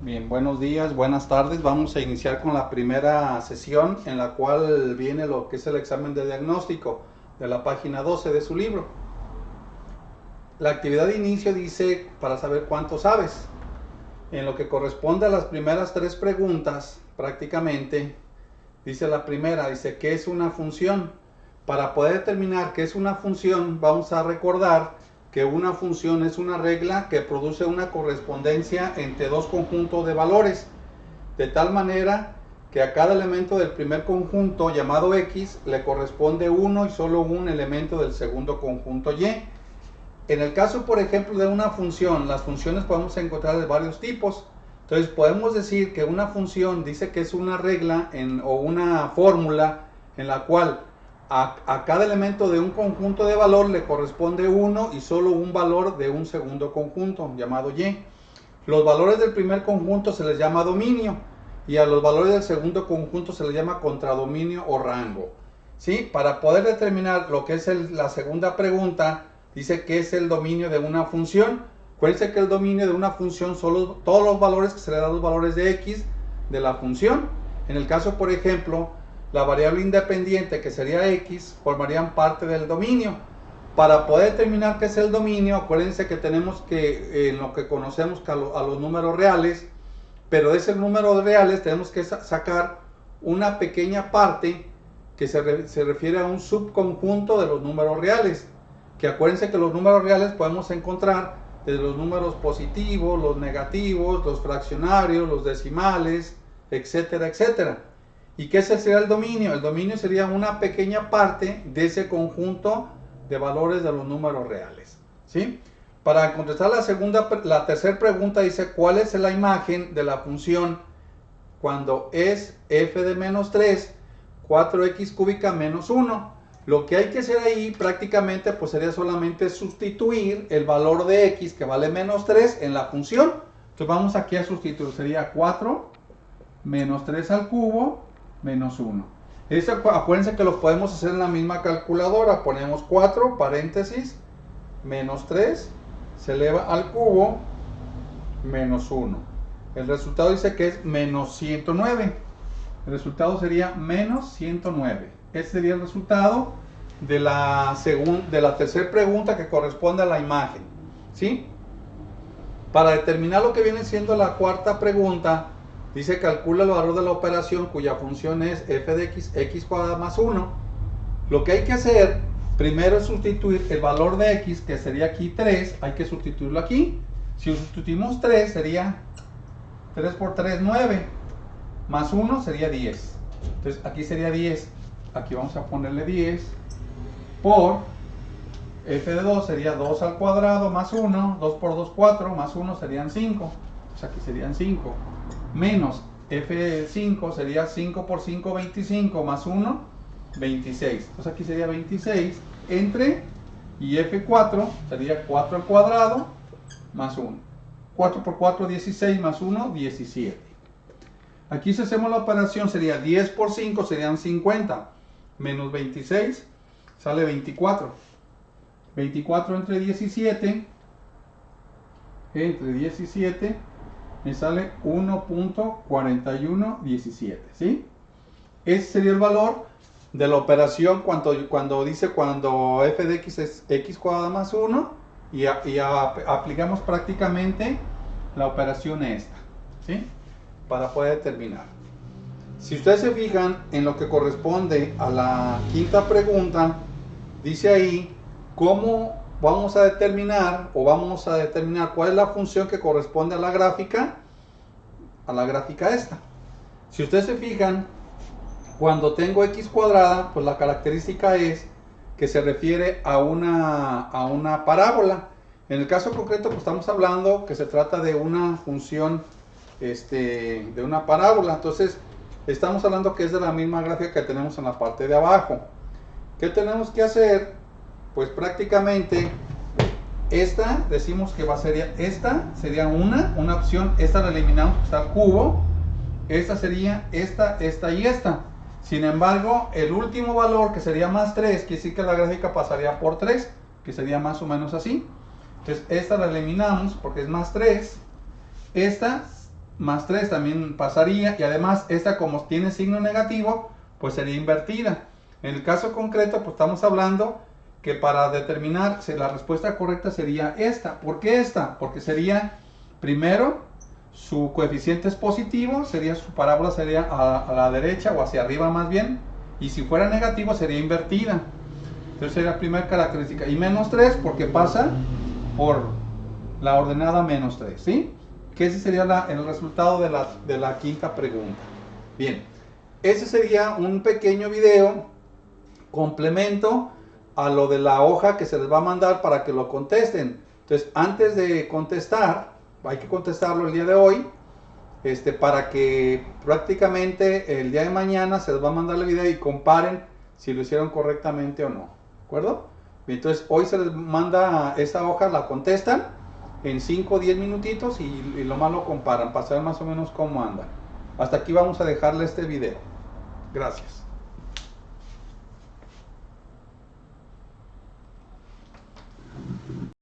Bien, buenos días, buenas tardes. Vamos a iniciar con la primera sesión en la cual viene lo que es el examen de diagnóstico de la página 12 de su libro. La actividad de inicio dice para saber cuánto sabes. En lo que corresponde a las primeras tres preguntas, prácticamente, dice la primera, dice ¿qué es una función? Para poder determinar qué es una función, vamos a recordar que una función es una regla que produce una correspondencia entre dos conjuntos de valores, de tal manera que a cada elemento del primer conjunto llamado X le corresponde uno y solo un elemento del segundo conjunto Y. En el caso, por ejemplo, de una función, las funciones podemos encontrar de varios tipos. Entonces podemos decir que una función dice que es una regla o una fórmula en la cual a cada elemento de un conjunto de valor le corresponde uno y solo un valor de un segundo conjunto llamado Y. Los valores del primer conjunto se les llama dominio y a los valores del segundo conjunto se les llama contradominio o rango. ¿Sí? Para poder determinar lo que es la segunda pregunta, dice que es el dominio de una función. Acuérdense que el dominio de una función son todos los valores que se le dan los valores de X de la función. En el caso, por ejemplo, la variable independiente, que sería X, formarían parte del dominio. Para poder determinar qué es el dominio, acuérdense que tenemos que, en lo que conocemos a los números reales, pero de esos números reales tenemos que sacar una pequeña parte que se refiere a un subconjunto de los números reales. Que acuérdense que los números reales podemos encontrar desde los números positivos, los negativos, los fraccionarios, los decimales, etcétera, etcétera. ¿Y qué sería el dominio? El dominio sería una pequeña parte de ese conjunto de valores de los números reales. ¿Sí? Para contestar la tercera pregunta dice, ¿cuál es la imagen de la función cuando es f de menos 3, 4x cúbica menos 1? Lo que hay que hacer ahí prácticamente pues sería solamente sustituir el valor de x que vale menos 3 en la función. Entonces vamos aquí a sustituir, sería 4 menos 3 al cubo menos 1. Acuérdense que lo podemos hacer en la misma calculadora. Ponemos 4, paréntesis, menos 3, se eleva al cubo, menos 1. El resultado dice que es menos 109. El resultado sería menos 109. Ese sería el resultado de la tercera pregunta que corresponde a la imagen. ¿Sí? Para determinar lo que viene siendo la cuarta pregunta, dice calcula el valor de la operación cuya función es f de x cuadrado más 1. Lo que hay que hacer primero es sustituir el valor de x, que sería aquí 3, hay que sustituirlo aquí. Si sustituimos 3 sería 3 por 3, 9, más 1 sería 10. Entonces aquí sería 10, aquí vamos a ponerle 10, por f de 2 sería 2 al cuadrado más 1, 2 por 2, 4, más 1 serían 5. Entonces aquí serían 5. Menos f de 5 sería 5 por 5, 25, más 1, 26. Entonces aquí sería 26 entre, y f4 sería 4 al cuadrado más 1. 4 por 4, 16, más 1, 17. Aquí si hacemos la operación sería 10 por 5 serían 50, menos 26 sale 24. 24 entre 17 me sale 1.4117, ¿sí? Ese sería el valor de la operación cuando f de x es x cuadrado más 1 y aplicamos prácticamente la operación esta, ¿sí? Para poder determinar. Si ustedes se fijan en lo que corresponde a la quinta pregunta, dice ahí cómo vamos a determinar cuál es la función que corresponde a la gráfica esta. Si ustedes se fijan, cuando tengo x cuadrada, pues la característica es que se refiere a una parábola. En el caso concreto, pues estamos hablando que se trata de una función de una parábola. Entonces, estamos hablando que es de la misma gráfica que tenemos en la parte de abajo. ¿Qué tenemos que hacer? Pues prácticamente esta sería una opción. Esta la eliminamos, está al cubo. Esta sería esta y esta. Sin embargo, el último valor, que sería más 3, quiere decir que la gráfica pasaría por 3, que sería más o menos así. Entonces esta la eliminamos porque es más 3. Esta más 3 también pasaría, y además esta como tiene signo negativo, pues sería invertida. En el caso concreto, pues estamos hablando que para determinar si la respuesta correcta sería esta. ¿Por qué esta? Porque sería, primero, su coeficiente es positivo, sería su parábola sería a la derecha o hacia arriba más bien, y si fuera negativo sería invertida. Entonces sería la primera característica. Y menos 3 porque pasa por la ordenada menos 3, ¿sí? Que ese sería el resultado de la quinta pregunta. Bien, ese sería un pequeño video complemento a lo de la hoja que se les va a mandar para que lo contesten. Entonces, antes de contestar, hay que contestarlo el día de hoy, para que prácticamente el día de mañana se les va a mandar el video y comparen si lo hicieron correctamente o no. ¿De acuerdo? Entonces, hoy se les manda esa hoja, la contestan en 5 o 10 minutitos y lo más lo comparan para saber más o menos cómo andan. Hasta aquí vamos a dejarle este video. Gracias.